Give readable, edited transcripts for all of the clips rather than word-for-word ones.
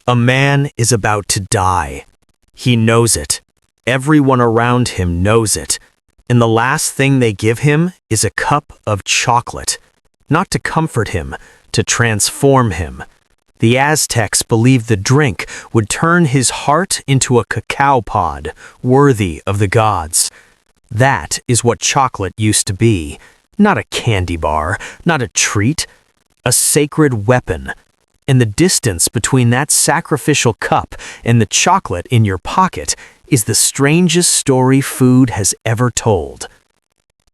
A man is about to die. He knows it. Everyone around him knows it. And the last thing they give him is a cup of chocolate. Not to comfort him, to transform him. The Aztecs believed the drink would turn his heart into a cacao pod, worthy of the gods. That is what chocolate used to be. Not a candy bar, not a treat. A sacred weapon. And the distance between that sacrificial cup and the chocolate in your pocket is the strangest story food has ever told.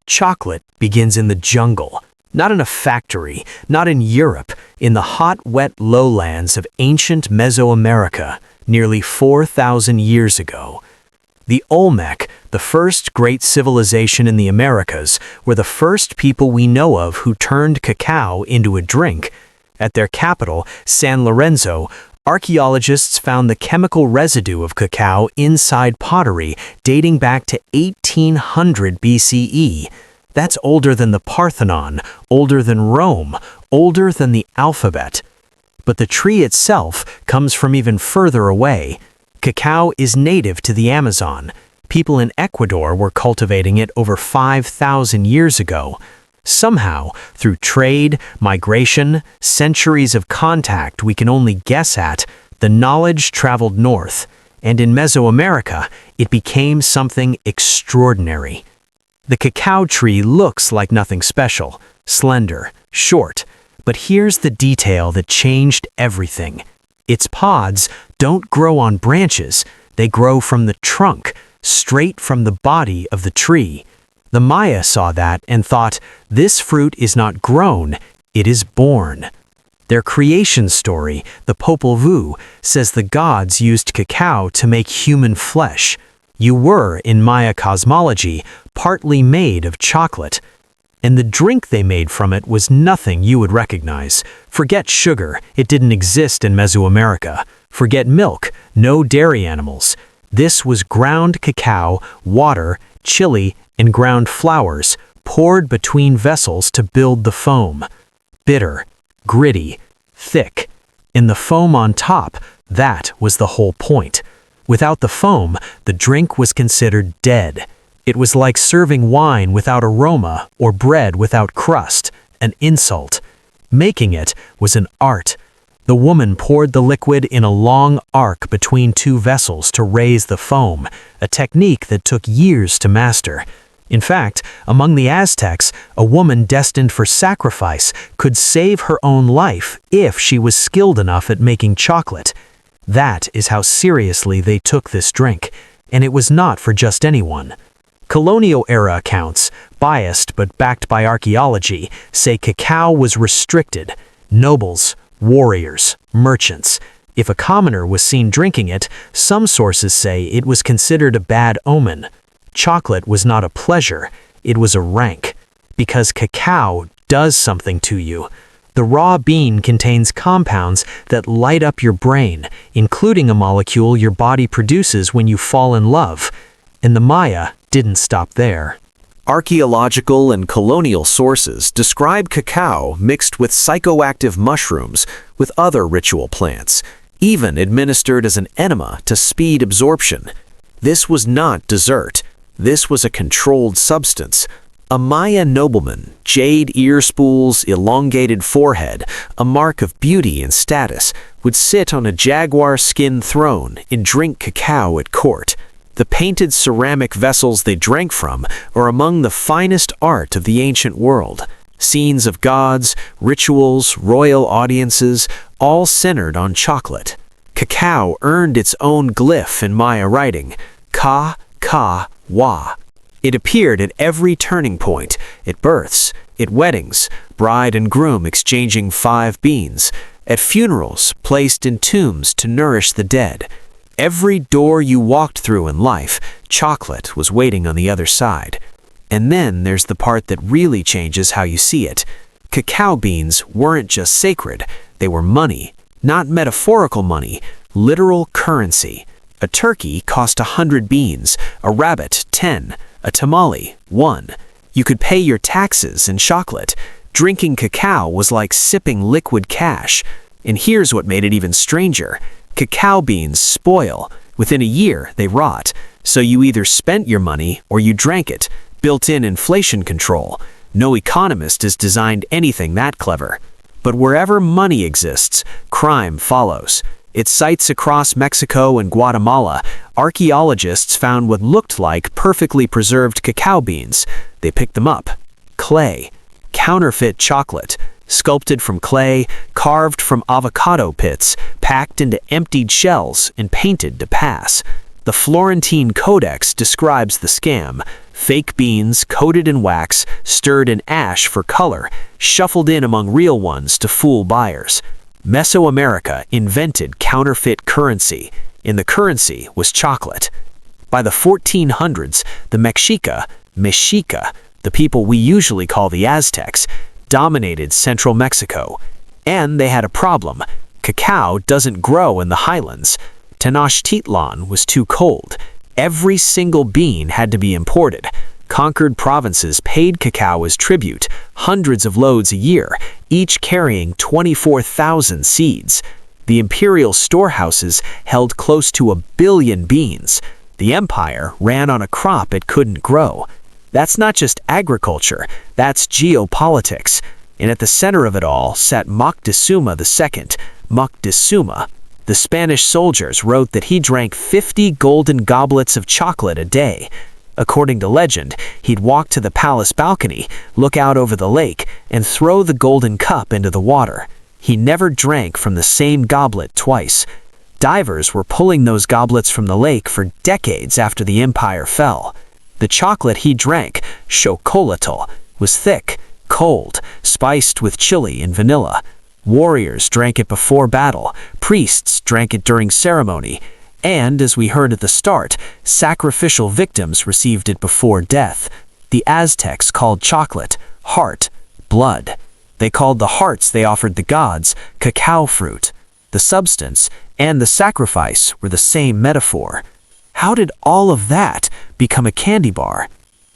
Chocolate begins in the jungle, not in a factory, not in Europe, in the hot, wet lowlands of ancient Mesoamerica, nearly 4,000 years ago. The Olmec, the first great civilization in the Americas, were the first people we know of who turned cacao into a drink. At their capital, San Lorenzo, archaeologists found the chemical residue of cacao inside pottery dating back to 1800 BCE. That's older than the Parthenon, older than Rome, older than the alphabet. But the tree itself comes from even further away. Cacao is native to the Amazon. People in Ecuador were cultivating it over 5,000 years ago. Somehow, through trade, migration, centuries of contact we can only guess at, the knowledge traveled north, and in Mesoamerica, it became something extraordinary. The cacao tree looks like nothing special, slender, short, but here's the detail that changed everything. Its pods don't grow on branches, they grow from the trunk, straight from the body of the tree. The Maya saw that and thought, this fruit is not grown, it is born. Their creation story, the Popol Vuh, says the gods used cacao to make human flesh. You were, in Maya cosmology, partly made of chocolate. And the drink they made from it was nothing you would recognize. Forget sugar, it didn't exist in Mesoamerica. Forget milk, no dairy animals. This was ground cacao, water, chili, and ground flowers poured between vessels to build the foam. Bitter, gritty, thick. In the foam on top, that was the whole point. Without the foam, the drink was considered dead. It was like serving wine without aroma or bread without crust, an insult. Making it was an art. The woman poured the liquid in a long arc between two vessels to raise the foam, a technique that took years to master. In fact, among the Aztecs, a woman destined for sacrifice could save her own life if she was skilled enough at making chocolate. That is how seriously they took this drink, and it was not for just anyone. Colonial-era accounts, biased but backed by archaeology, say cacao was restricted. Nobles, warriors, merchants. If a commoner was seen drinking it, some sources say it was considered a bad omen. Chocolate was not a pleasure, it was a rank. Because cacao does something to you. The raw bean contains compounds that light up your brain, including a molecule your body produces when you fall in love. And the Maya didn't stop there. Archaeological and colonial sources describe cacao mixed with psychoactive mushrooms with other ritual plants, even administered as an enema to speed absorption. This was not dessert. This was a controlled substance. A Maya nobleman, jade ear spools, elongated forehead, a mark of beauty and status, would sit on a jaguar skin throne and drink cacao at court. The painted ceramic vessels they drank from are among the finest art of the ancient world. Scenes of gods, rituals, royal audiences, all centered on chocolate. Cacao earned its own glyph in Maya writing, ka, wa. It appeared at every turning point, at births, at weddings, bride and groom exchanging 5 beans, at funerals placed in tombs to nourish the dead. Every door you walked through in life, chocolate was waiting on the other side. And then there's the part that really changes how you see it. Cacao beans weren't just sacred, they were money. Not metaphorical money, literal currency. A turkey cost 100 beans, a rabbit 10, a tamale 1. You could pay your taxes in chocolate. Drinking cacao was like sipping liquid cash. And here's what made it even stranger. Cacao beans spoil. Within a year, they rot. So you either spent your money or you drank it. Built-in inflation control. No economist has designed anything that clever. But wherever money exists, crime follows. At sites across Mexico and Guatemala, archaeologists found what looked like perfectly preserved cacao beans. They picked them up. Clay. Counterfeit chocolate. Sculpted from clay, carved from avocado pits, packed into emptied shells, and painted to pass. The Florentine Codex describes the scam. Fake beans coated in wax, stirred in ash for color, shuffled in among real ones to fool buyers. Mesoamerica invented counterfeit currency, and the currency was chocolate. By the 1400s, the Mexica, the people we usually call the Aztecs, dominated central Mexico. And they had a problem. Cacao doesn't grow in the highlands. Tenochtitlan was too cold. Every single bean had to be imported. Conquered provinces paid cacao as tribute, hundreds of loads a year, each carrying 24,000 seeds. The imperial storehouses held close to 1 billion beans. The empire ran on a crop it couldn't grow. That's not just agriculture, that's geopolitics. And at the center of it all sat Moctezuma II. Moctezuma. The Spanish soldiers wrote that he drank 50 golden goblets of chocolate a day. According to legend, he'd walk to the palace balcony, look out over the lake, and throw the golden cup into the water. He never drank from the same goblet twice. Divers were pulling those goblets from the lake for decades after the empire fell. The chocolate he drank, chocolatl, was thick, cold, spiced with chili and vanilla. Warriors drank it before battle, priests drank it during ceremony, and, as we heard at the start, sacrificial victims received it before death. The Aztecs called chocolate heart, blood. They called the hearts they offered the gods cacao fruit. The substance and the sacrifice were the same metaphor. How did all of that become a candy bar?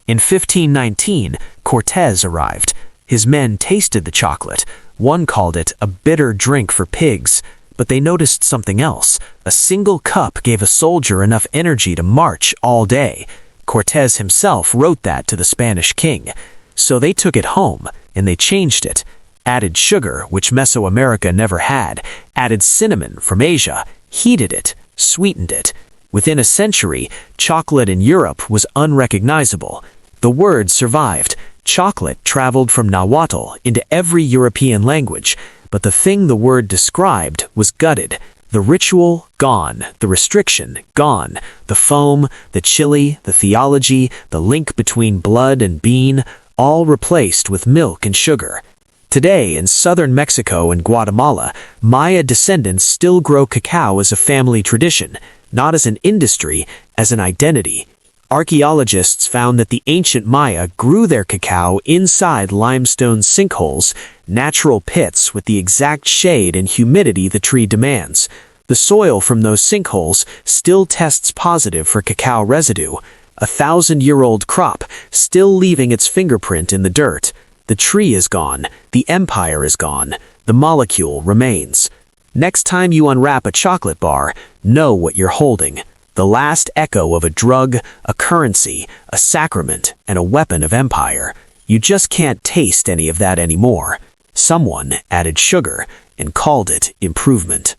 In 1519, Cortez arrived. His men tasted the chocolate. One called it a bitter drink for pigs. But they noticed something else. A single cup gave a soldier enough energy to march all day. Cortez himself wrote that to the Spanish king. So they took it home, and they changed it. Added sugar, which Mesoamerica never had. Added cinnamon from Asia. Heated it. Sweetened it. Within a century, chocolate in Europe was unrecognizable. The word survived. Chocolate traveled from Nahuatl into every European language. But the thing the word described was gutted. The ritual, gone. The restriction, gone. The foam, the chili, the theology, the link between blood and bean, all replaced with milk and sugar. Today, in southern Mexico and Guatemala, Maya descendants still grow cacao as a family tradition, not as an industry, as an identity. Archaeologists found that the ancient Maya grew their cacao inside limestone sinkholes, natural pits with the exact shade and humidity the tree demands. The soil from those sinkholes still tests positive for cacao residue, a 1,000-year-old crop still leaving its fingerprint in the dirt. The tree is gone, the empire is gone, the molecule remains. Next time you unwrap a chocolate bar, know what you're holding. The last echo of a drug, a currency, a sacrament, and a weapon of empire. You just can't taste any of that anymore. Someone added sugar and called it improvement.